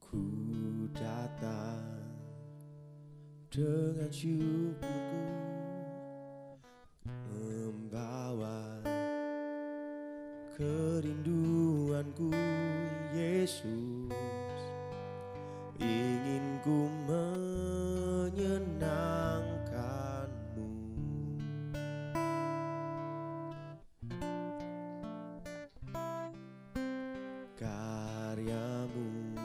Ku datang dengan syukurku, membawa kerinduanku. Yesus, ingin ku menyenangkanmu. Karyamu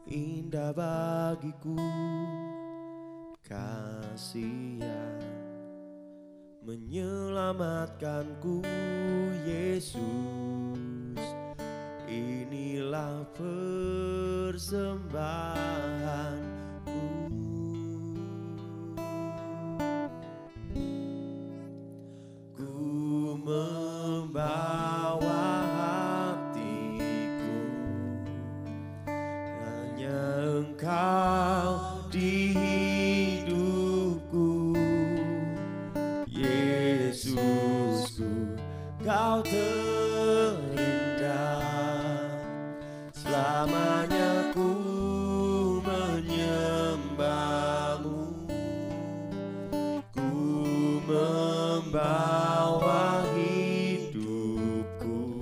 indah bagiku, kasih yang menyelamatkanku. Yesus, inilah persembahanku. Ku membawa hatiku, hanya Engkau di hidupku. Yesusku, Kau terindah, selamanya ku menyembahmu. Ku membawa hidupku,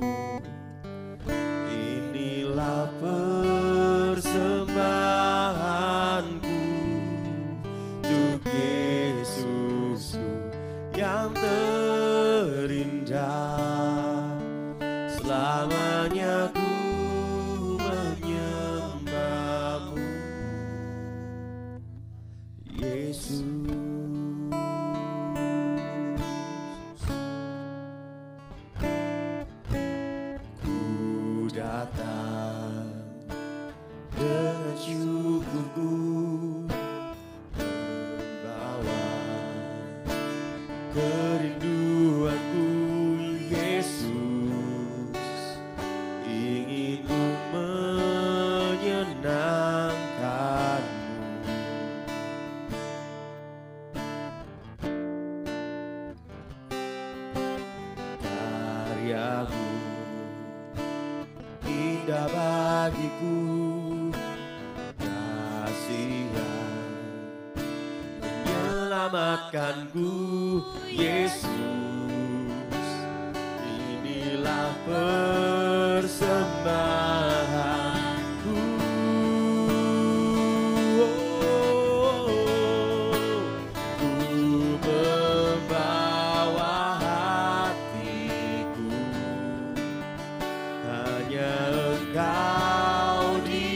inilah persembahanku untuk Yesusku yang terindah, selamanya ku menyembahmu. Yesus, ku datang dengan syukurku, membawa kerinduanku. Yesus, ingin ku menyenangkanmu. Karyamu indah bagiku, kasih yang menyelamatkanku. Yesus, inilah persembahanku. Ku membawa hatiku, hanya Engkau di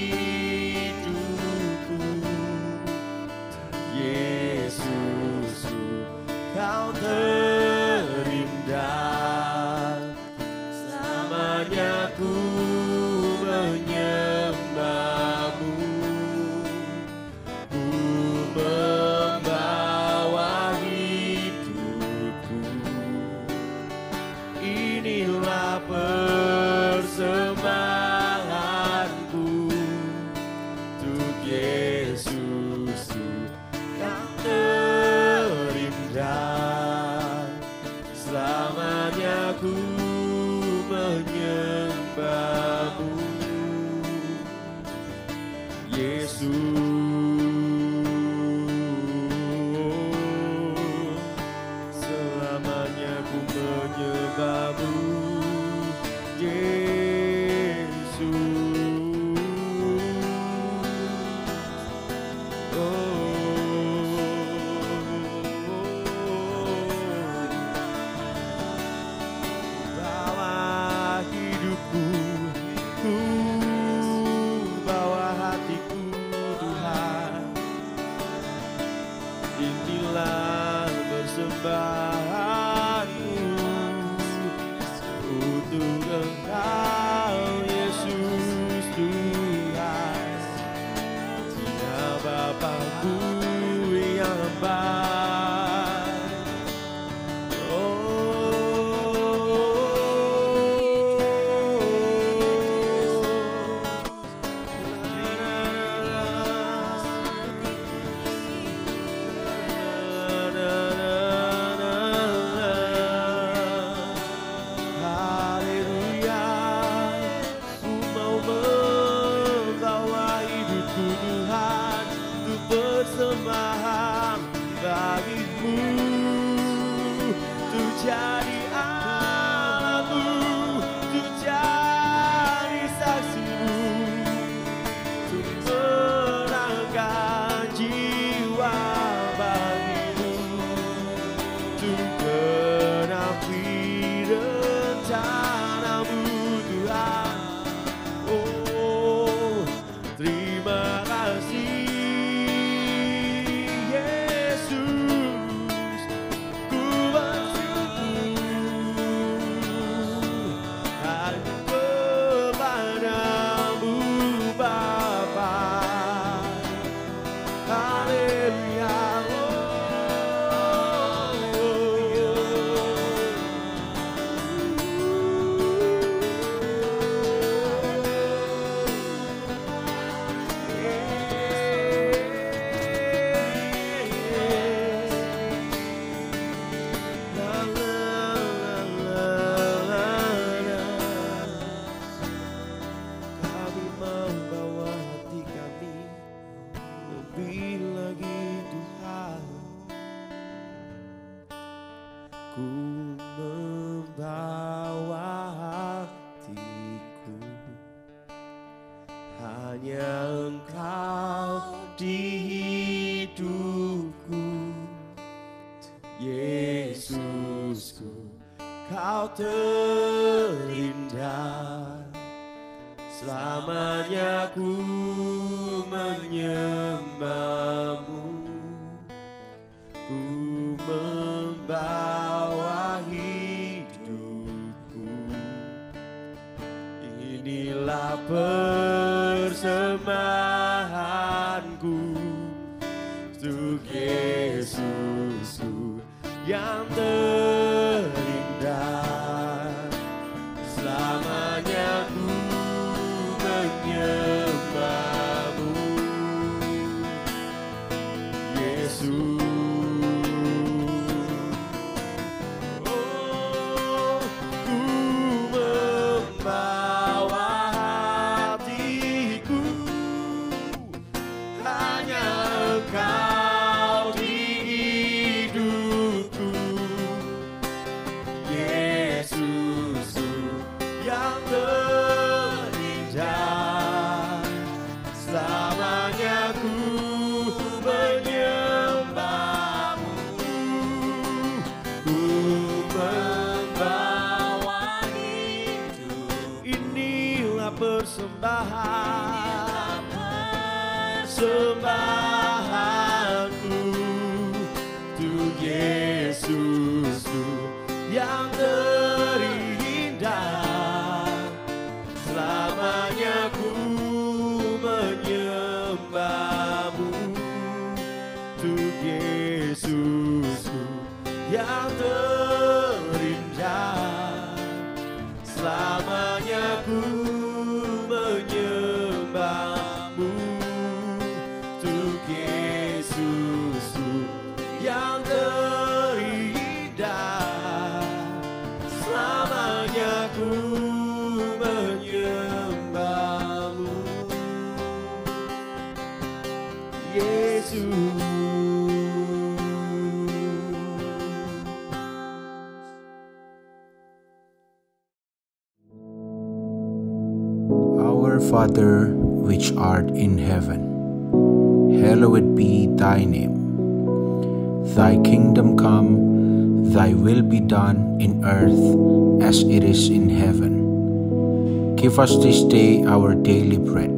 hidupku. Yesusku, Kau terindah, selamanya hanya Engkau di hidupku. Yesusku, Kau terindah. Selamanya ku menyembahmu, ku membawa hidupku. Inilah persembahanku untuk Yesusku yang terindah. Selamanya ku menyembahmu, Yesus. Oh, ku membawa hatiku, hanya Engkau di hidupku. Yesusku yang terindah. Selamanya ku menyembahmu, ku membawa hidup. Inilah persembahanku untuk Yesusku yang terindah. Selamanya ku menyembahmu untuk Yesusku yang terindah. Selamanya ku menyembahmu untuk Yesusku yang terindah. Selamanya ku menyembahmu, Yesus. Our Father, which art in heaven, hallowed be thy name. Thy kingdom come, thy will be done in earth as it is in heaven. Give us this day our daily bread,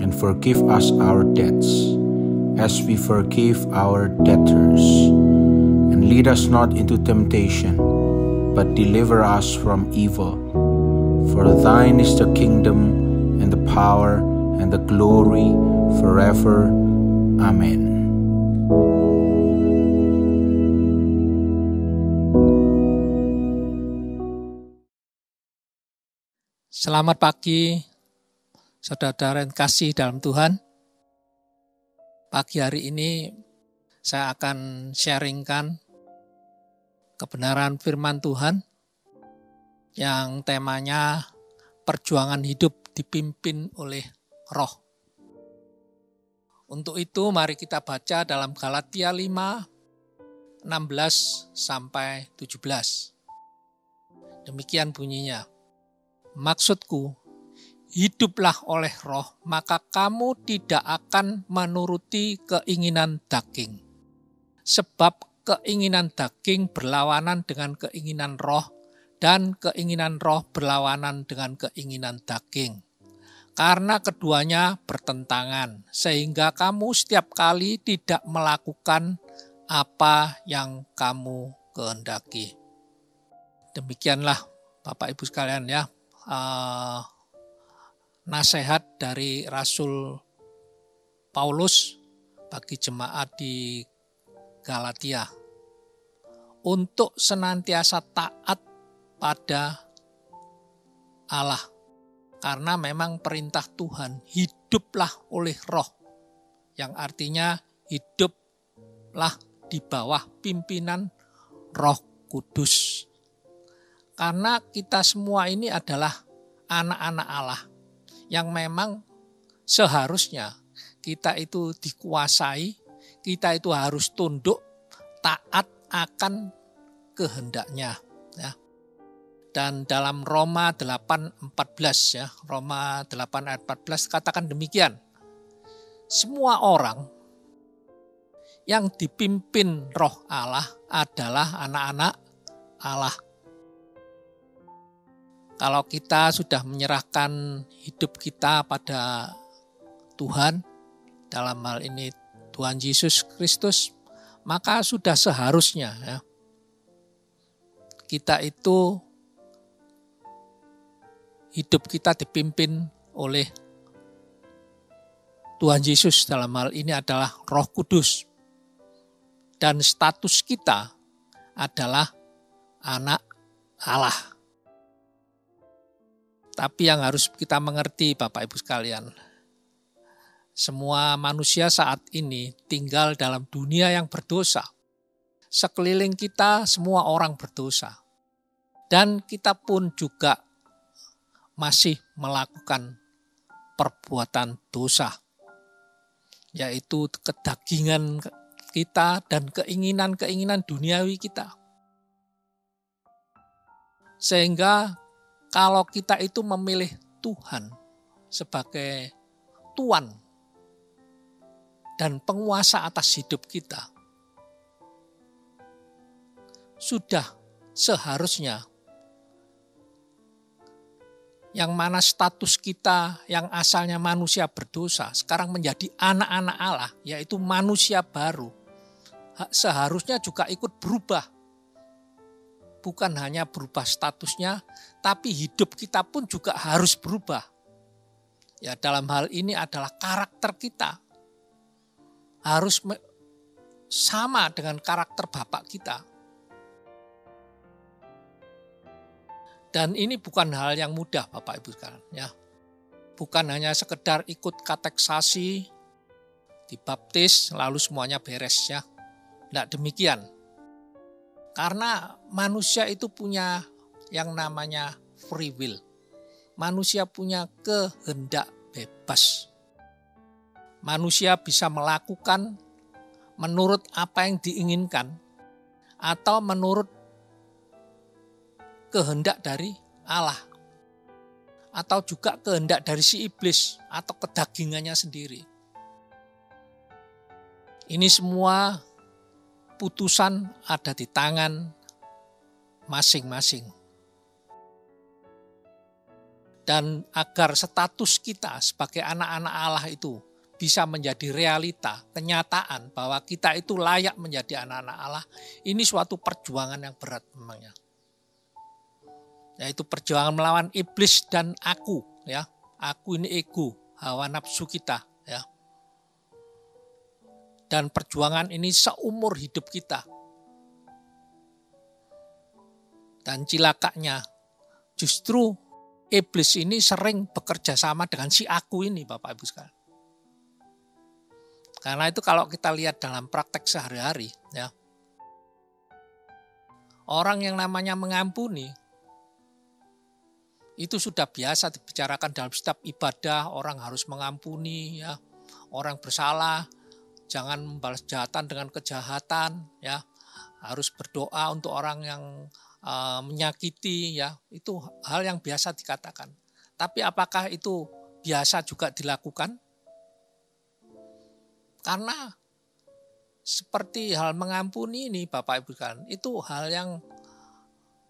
and forgive us our debts, as we forgive our debtors. And lead us not into temptation, but deliver us from evil. For thine is the kingdom, and the power, and the glory, forever. Amen. Selamat pagi, saudara-saudara yang kasih dalam Tuhan. Pagi hari ini saya akan sharingkan kebenaran firman Tuhan yang temanya perjuangan hidup dipimpin oleh Roh. Untuk itu mari kita baca dalam Galatia 5, 16 sampai 17. Demikian bunyinya. Maksudku, hiduplah oleh Roh, maka kamu tidak akan menuruti keinginan daging. Sebab keinginan daging berlawanan dengan keinginan Roh, dan keinginan Roh berlawanan dengan keinginan daging. Karena keduanya bertentangan, sehingga kamu setiap kali tidak melakukan apa yang kamu kehendaki. Demikianlah Bapak Ibu sekalian ya, nasihat dari Rasul Paulus bagi jemaat di Galatia untuk senantiasa taat pada Allah, karena memang perintah Tuhan, hiduplah oleh Roh, yang artinya hiduplah di bawah pimpinan Roh Kudus. Karena kita semua ini adalah anak-anak Allah yang memang seharusnya kita itu dikuasai, kita itu harus tunduk, taat akan kehendaknya. Ya. Dan dalam Roma 8:14 ya, Roma 8 ayat 14 katakan demikian. Semua orang yang dipimpin Roh Allah adalah anak-anak Allah. Kalau kita sudah menyerahkan hidup kita pada Tuhan, dalam hal ini Tuhan Yesus Kristus, maka sudah seharusnya ya, kita itu hidup kita dipimpin oleh Tuhan Yesus, dalam hal ini adalah Roh Kudus. Dan status kita adalah anak Allah. Tapi yang harus kita mengerti Bapak Ibu sekalian, semua manusia saat ini tinggal dalam dunia yang berdosa. Sekeliling kita semua orang berdosa. Dan kita pun juga masih melakukan perbuatan dosa, yaitu kedagingan kita dan keinginan-keinginan duniawi kita. Sehingga kalau kita itu memilih Tuhan sebagai Tuan dan penguasa atas hidup kita, sudah seharusnya yang mana status kita yang asalnya manusia berdosa sekarang menjadi anak-anak Allah, yaitu manusia baru, seharusnya juga ikut berubah. Bukan hanya berubah statusnya, tapi hidup kita pun juga harus berubah. Ya, dalam hal ini adalah karakter kita. Harus sama dengan karakter Bapak kita. Dan ini bukan hal yang mudah Bapak Ibu sekalian. Ya. Bukan hanya sekedar ikut kateksasi, dibaptis, lalu semuanya beres ya. Tidak demikian. Karena manusia itu punya yang namanya free will. Manusia punya kehendak bebas. Manusia bisa melakukan menurut apa yang diinginkan atau menurut kehendak dari Allah. Atau juga kehendak dari si iblis atau kedagingannya sendiri. Ini semua putusan ada di tangan masing-masing. Dan agar status kita sebagai anak-anak Allah itu bisa menjadi realita, kenyataan bahwa kita itu layak menjadi anak-anak Allah, ini suatu perjuangan yang berat memangnya. Yaitu perjuangan melawan iblis dan aku, ya. Aku ini ego, hawa nafsu kita, ya. Dan perjuangan ini seumur hidup kita. Dan cilakanya justru iblis ini sering bekerja sama dengan si aku ini Bapak Ibu sekalian. Karena itu kalau kita lihat dalam praktek sehari-hari, ya, orang yang namanya mengampuni itu sudah biasa dibicarakan dalam setiap ibadah. Orang harus mengampuni, ya, orang bersalah. Jangan membalas kejahatan dengan kejahatan, ya. Harus berdoa untuk orang yang menyakiti, ya. Itu hal yang biasa dikatakan. Tapi apakah itu biasa juga dilakukan? Karena seperti hal mengampuni ini Bapak Ibu kan, itu hal yang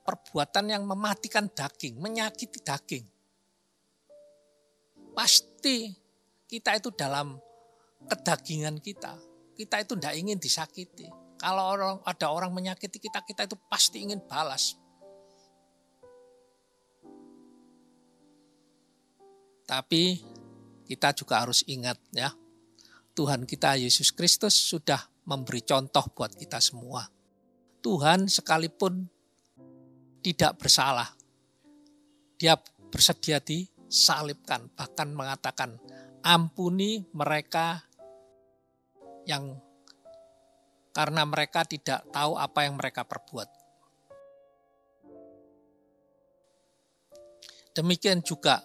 perbuatan yang mematikan daging, menyakiti daging. Pasti kita itu dalam kedagingan kita itu tidak ingin disakiti. Kalau ada orang menyakiti kita itu pasti ingin balas. Tapi kita juga harus ingat ya, Tuhan kita Yesus Kristus sudah memberi contoh buat kita semua. Tuhan sekalipun tidak bersalah, dia bersedia disalibkan, bahkan mengatakan ampuni mereka yang karena mereka tidak tahu apa yang mereka perbuat. Demikian juga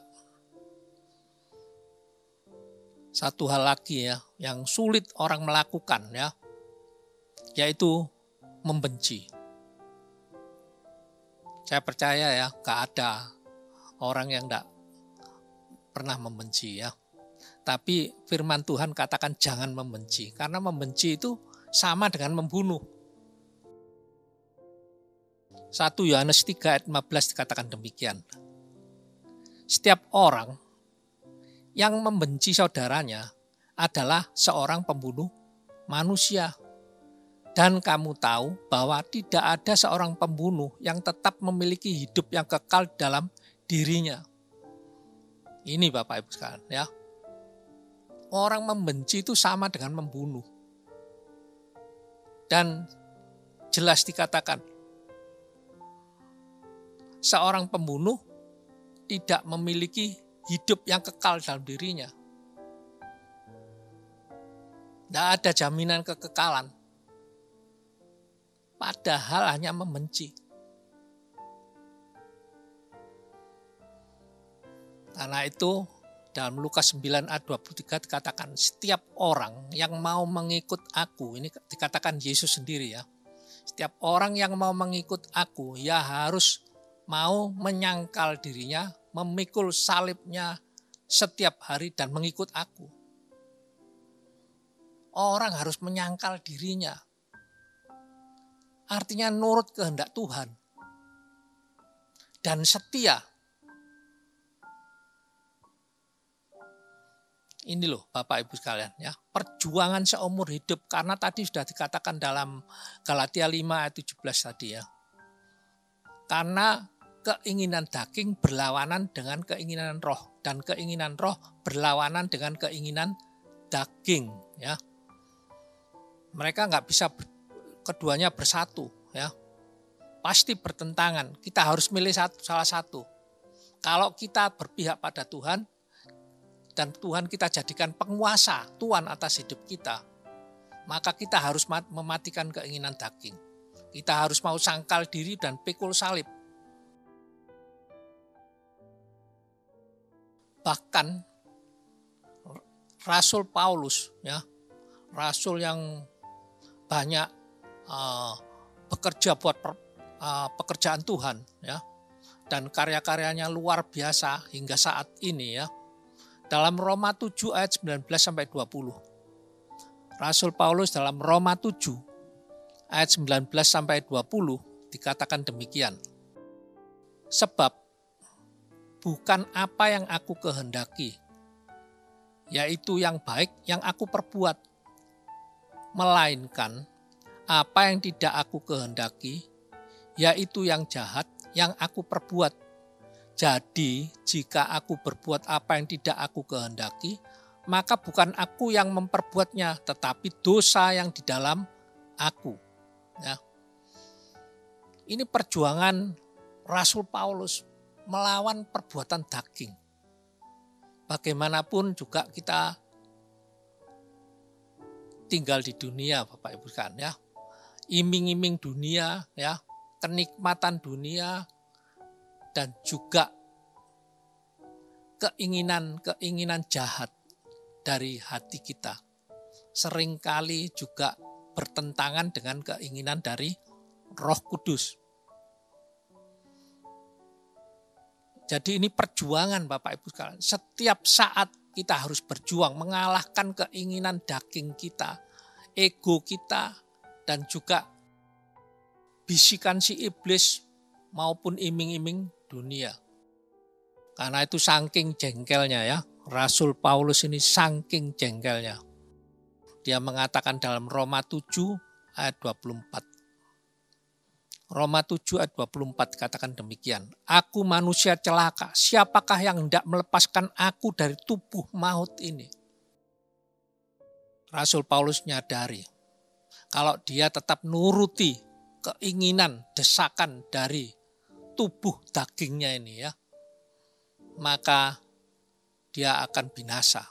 satu hal lagi ya, yang sulit orang melakukan ya, yaitu membenci. Saya percaya ya, gak ada orang yang gak pernah membenci ya. Tapi firman Tuhan katakan jangan membenci. Karena membenci itu sama dengan membunuh. 1 Yohanes 3 ayat 15 dikatakan demikian. Setiap orang yang membenci saudaranya adalah seorang pembunuh manusia. Dan kamu tahu bahwa tidak ada seorang pembunuh yang tetap memiliki hidup yang kekal dalam dirinya. Ini Bapak Ibu sekalian ya. Orang membenci itu sama dengan membunuh. Dan jelas dikatakan, seorang pembunuh tidak memiliki hidup yang kekal dalam dirinya. Tidak ada jaminan kekekalan. Padahal hanya membenci. Karena itu dalam Lukas 9 ayat 23 dikatakan setiap orang yang mau mengikut aku, ini dikatakan Yesus sendiri ya. Setiap orang yang mau mengikut aku ya harus mau menyangkal dirinya, memikul salibnya setiap hari dan mengikut aku. Orang harus menyangkal dirinya. Artinya nurut kehendak Tuhan. Dan setia. Ini loh Bapak Ibu sekalian ya. Perjuangan seumur hidup. Karena tadi sudah dikatakan dalam Galatia 5 ayat 17 tadi ya. Karena keinginan daging berlawanan dengan keinginan roh. Dan keinginan roh berlawanan dengan keinginan daging ya. Mereka nggak bisa keduanya bersatu ya. Pasti bertentangan. Kita harus milih salah satu. Kalau kita berpihak pada Tuhan dan Tuhan kita jadikan penguasa Tuhan atas hidup kita, maka kita harus mematikan keinginan daging. Kita harus mau sangkal diri dan pikul salib. Bahkan Rasul Paulus ya, rasul yang banyak bekerja buat pekerjaan Tuhan ya, dan karya-karyanya luar biasa hingga saat ini ya. Dalam Roma 7 ayat 19 sampai 20. Rasul Paulus dalam Roma 7 ayat 19 sampai 20 dikatakan demikian. Sebab bukan apa yang aku kehendaki, yaitu yang baik yang aku perbuat, melainkan apa yang tidak aku kehendaki, yaitu yang jahat yang aku perbuat. Jadi jika aku berbuat apa yang tidak aku kehendaki, maka bukan aku yang memperbuatnya, tetapi dosa yang di dalam aku. Ya. Ini perjuangan Rasul Paulus melawan perbuatan daging. Bagaimanapun juga kita tinggal di dunia Bapak Ibu kan ya. Iming-iming dunia ya, kenikmatan dunia dan juga keinginan jahat dari hati kita. Seringkali juga bertentangan dengan keinginan dari Roh Kudus. Jadi ini perjuangan Bapak Ibu sekalian. Setiap saat kita harus berjuang mengalahkan keinginan daging kita, ego kita, dan juga bisikan si iblis maupun iming-iming dunia. Karena itu saking jengkelnya ya, Rasul Paulus ini saking jengkelnya. Dia mengatakan dalam Roma 7 ayat 24. Roma 7 ayat 24 katakan demikian. Aku manusia celaka, siapakah yang hendak melepaskan aku dari tubuh maut ini? Rasul Paulus nyadari, kalau dia tetap nuruti keinginan, desakan dari tubuh dagingnya ini ya, maka dia akan binasa.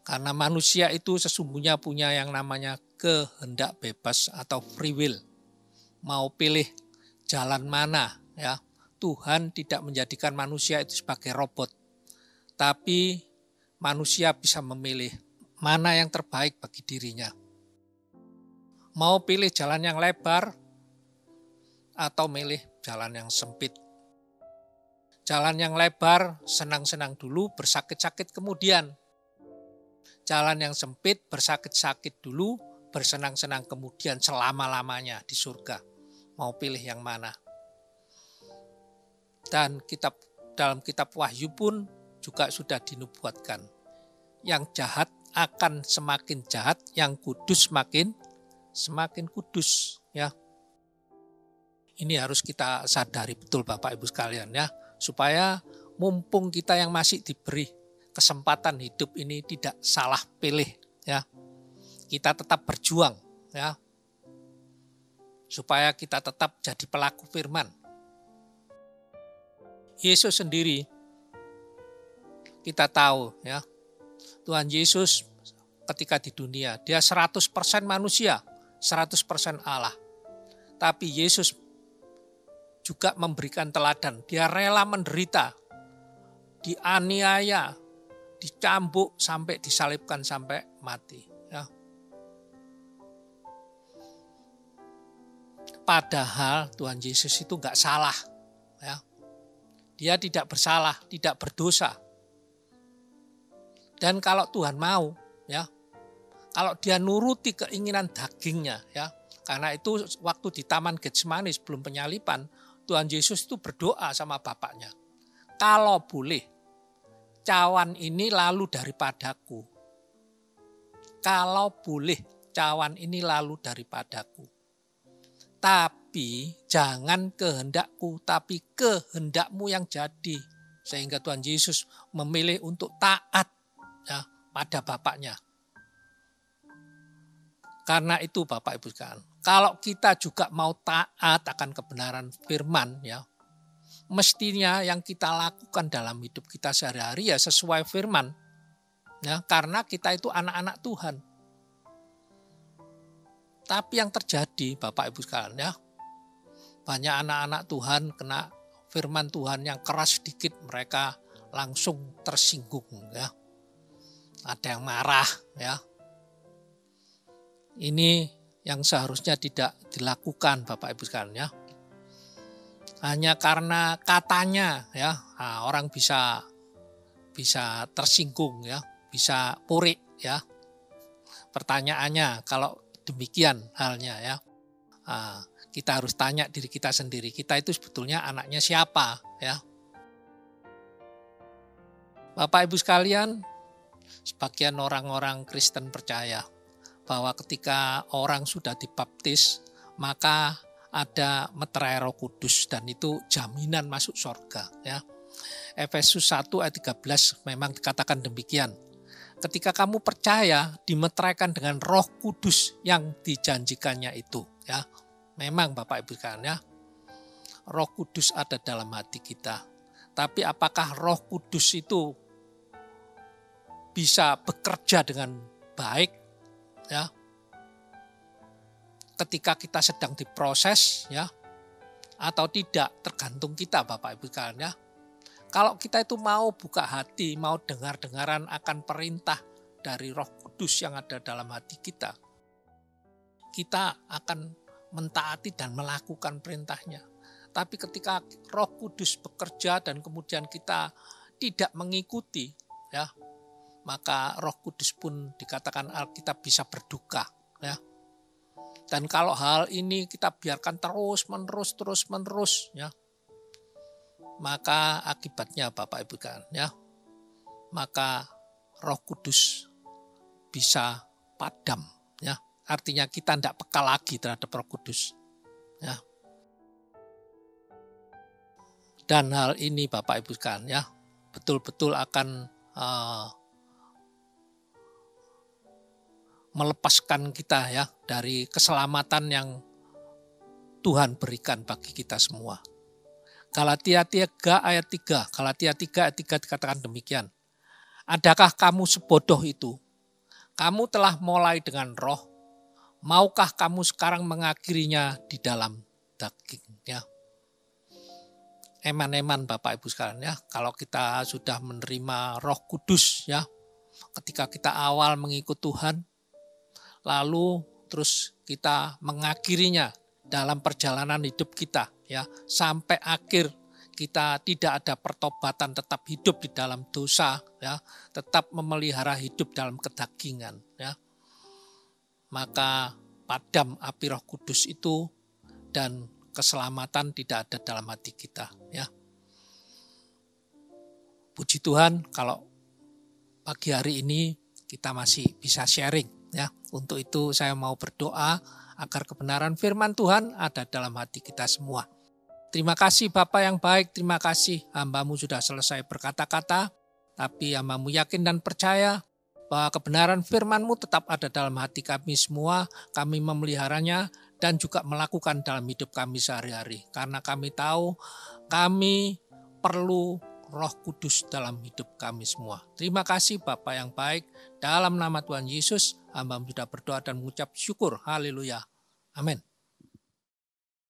Karena manusia itu sesungguhnya punya yang namanya kehendak bebas atau free will. Mau pilih jalan mana ya. Tuhan tidak menjadikan manusia itu sebagai robot. Tapi manusia bisa memilih mana yang terbaik bagi dirinya. Mau pilih jalan yang lebar atau milih jalan yang sempit. Jalan yang lebar, senang-senang dulu, bersakit-sakit kemudian. Jalan yang sempit, bersakit-sakit dulu, bersenang-senang kemudian selama-lamanya di surga. Mau pilih yang mana? Dan dalam kitab Wahyu pun juga sudah dinubuatkan. Yang jahat akan semakin jahat, yang kudus semakin kudus, ya. Ini harus kita sadari betul Bapak Ibu sekalian, ya, supaya mumpung kita yang masih diberi kesempatan hidup ini tidak salah pilih, ya. Kita tetap berjuang, ya. Supaya kita tetap jadi pelaku firman. Yesus sendiri kita tahu, ya. Tuhan Yesus ketika di dunia, dia 100% manusia, 100% Allah. Tapi Yesus juga memberikan teladan. Dia rela menderita, dianiaya, dicambuk sampai disalibkan sampai mati. Ya. Padahal Tuhan Yesus itu nggak salah. Ya. Dia tidak bersalah, tidak berdosa. Dan kalau Tuhan mau, ya, kalau dia nuruti keinginan dagingnya, ya, karena itu waktu di Taman Getsemani sebelum penyaliban, Tuhan Yesus itu berdoa sama Bapaknya. Kalau boleh, cawan ini lalu daripadaku. Kalau boleh, cawan ini lalu daripadaku. Tapi jangan kehendakku, tapi kehendakmu yang jadi. Sehingga Tuhan Yesus memilih untuk taat, ya, pada Bapaknya. Karena itu Bapak Ibu sekalian, kalau kita juga mau taat akan kebenaran firman, ya, mestinya yang kita lakukan dalam hidup kita sehari-hari ya sesuai firman. Ya, karena kita itu anak-anak Tuhan. Tapi yang terjadi Bapak Ibu sekalian, ya, banyak anak-anak Tuhan kena firman Tuhan yang keras sedikit mereka langsung tersinggung, ya. Ada yang marah, ya. Ini yang seharusnya tidak dilakukan Bapak Ibu sekalian, ya. Hanya karena katanya, ya, orang bisa tersinggung, ya, bisa purik, ya. Pertanyaannya kalau demikian halnya, ya, kita harus tanya diri kita sendiri, kita itu sebetulnya anaknya siapa, ya. Bapak Ibu sekalian, sebagian orang-orang Kristen percaya bahwa ketika orang sudah dibaptis, maka ada meterai Roh Kudus dan itu jaminan masuk surga, ya. Efesus 1 ayat 13 memang dikatakan demikian. Ketika kamu percaya, dimeteraikan dengan Roh Kudus yang dijanjikannya itu, ya. Memang Bapak Ibu sekalian, ya, Roh Kudus ada dalam hati kita. Tapi apakah Roh Kudus itu bisa bekerja dengan baik, ya, ketika kita sedang diproses, ya, atau tidak, tergantung kita Bapak Ibu sekalian, ya. Kalau kita itu mau buka hati, mau dengar-dengaran akan perintah dari Roh Kudus yang ada dalam hati kita, kita akan mentaati dan melakukan perintahnya. Tapi ketika Roh Kudus bekerja dan kemudian kita tidak mengikuti, ya, maka Roh Kudus pun dikatakan Alkitab bisa berduka, ya. Dan kalau hal ini kita biarkan terus-menerus, ya, maka akibatnya Bapak Ibu kan, ya, maka Roh Kudus bisa padam, ya. Artinya kita tidak peka lagi terhadap Roh Kudus, ya. Dan hal ini Bapak Ibu kan, ya, betul-betul akan melepaskan kita, ya, dari keselamatan yang Tuhan berikan bagi kita semua. Galatia 3 ayat 3 dikatakan demikian. Adakah kamu sebodoh itu? Kamu telah mulai dengan roh, maukah kamu sekarang mengakhirinya di dalam daging, ya. Eman-eman Bapak Ibu sekalian, ya, kalau kita sudah menerima Roh Kudus, ya, Ketika kita awal mengikut Tuhan, lalu terus kita mengakhirinya dalam perjalanan hidup kita, ya, sampai akhir kita tidak ada pertobatan, tetap hidup di dalam dosa, ya, tetap memelihara hidup dalam kedagingan, ya. Maka padam api Roh Kudus itu dan keselamatan tidak ada dalam hati kita, ya. Puji Tuhan kalau pagi hari ini kita masih bisa sharing, ya. Untuk itu saya mau berdoa agar kebenaran firman Tuhan ada dalam hati kita semua. Terima kasih Bapa yang baik, terima kasih hamba-Mu sudah selesai berkata-kata, tapi hamba-Mu yakin dan percaya bahwa kebenaran firman-Mu tetap ada dalam hati kami semua, kami memeliharanya dan juga melakukan dalam hidup kami sehari-hari. Karena kami tahu kami perlu Roh Kudus dalam hidup kami semua. Terima kasih Bapa yang baik, dalam nama Tuhan Yesus, hamba-Mu sudah berdoa dan mengucap syukur, haleluya, amin.